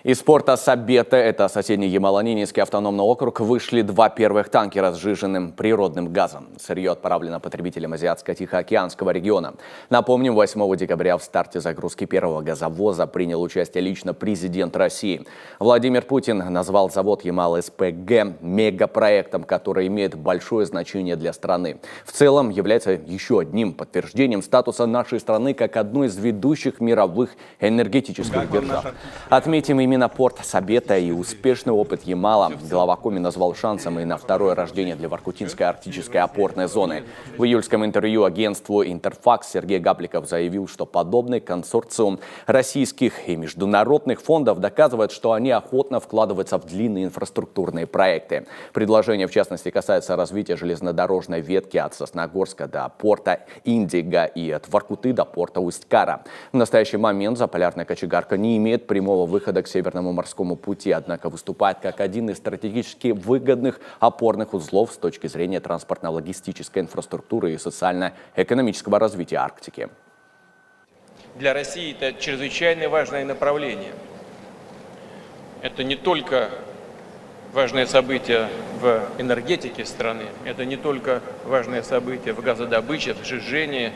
Из порта Сабета, это соседний Ямало-Ненецкий автономный округ, вышли два первых танкера с сжиженным природным газом. Сырье отправлено потребителям Азиатско-Тихоокеанского региона. Напомним, 8 декабря в старте загрузки первого газовоза принял участие лично президент России. Владимир Путин назвал завод Ямал-СПГ мегапроектом, который имеет большое значение для страны. В целом является еще одним подтверждением статуса нашей страны как одной из ведущих мировых энергетических держав. Отметим именно порт Сабета и успешный опыт Ямала. Глава Коми назвал шансом и на второе рождение для Воркутинской арктической опорной зоны. В июльском интервью агентству «Интерфакс» Сергей Гапликов заявил, что подобный консорциум российских и международных фондов доказывает, что они охотно вкладываются в длинные инфраструктурные проекты. Предложение, в частности, касается развития железнодорожной ветки от Сосногорска до порта Индиго и от Воркуты до порта Усть-Кара. В настоящий момент заполярная кочегарка не имеет прямого выхода к Северному морскому пути, однако выступает как один из стратегически выгодных опорных узлов с точки зрения транспортно-логистической инфраструктуры и социально-экономического развития Арктики. Для России это чрезвычайно важное направление. Это не только важное событие в энергетике страны, это не только важное событие в газодобыче, в сжижении.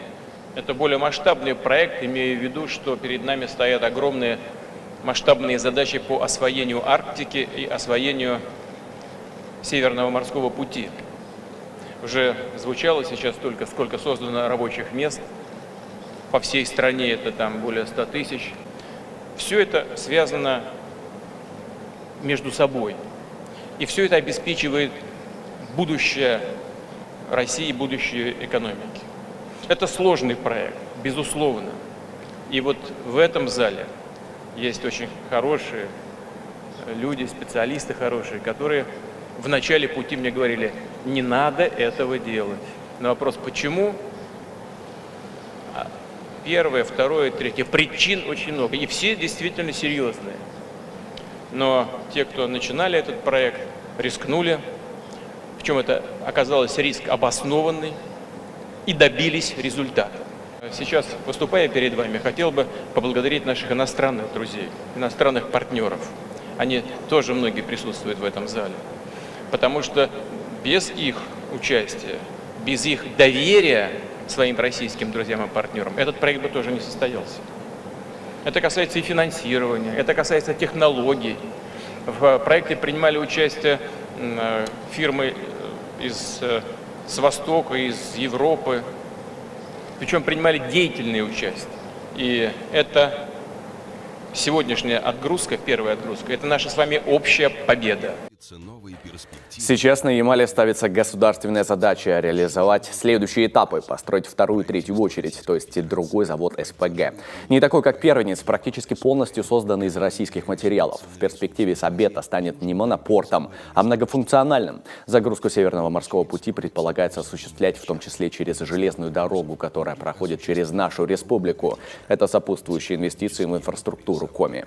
Это более масштабный проект, имея в виду, что перед нами стоят огромные масштабные задачи по освоению Арктики и освоению Северного морского пути. Уже звучало сейчас только, сколько создано рабочих мест по всей стране, это там более 100 тысяч. Все это связано между собой. И все это обеспечивает будущее России, будущее экономики. Это сложный проект, безусловно. И вот в этом зале есть очень хорошие люди, специалисты хорошие, которые в начале пути мне говорили, не надо этого делать. На вопрос, почему? Первое, второе, третье. Причин очень много. И все действительно серьезные. Но те, кто начинали этот проект, рискнули. Причем это оказалось риск обоснованный. И добились результата. Сейчас, выступая перед вами, хотел бы поблагодарить наших иностранных друзей, иностранных партнеров. Они тоже многие присутствуют в этом зале. Потому что без их участия, без их доверия своим российским друзьям и партнерам этот проект бы тоже не состоялся. Это касается и финансирования, это касается технологий. В проекте принимали участие фирмы с Востока, из Европы. Причем принимали деятельное участие. И это сегодняшняя отгрузка, первая отгрузка, это наша с вами общая победа. Сейчас на Ямале ставится государственная задача реализовать следующие этапы, построить вторую и третью очередь, то есть другой завод СПГ. Не такой, как первенец, практически полностью созданный из российских материалов. В перспективе Сабета станет не монопортом, а многофункциональным. Загрузку Северного морского пути предполагается осуществлять в том числе через железную дорогу, которая проходит через нашу республику. Это сопутствующие инвестиции в инфраструктуру Коми.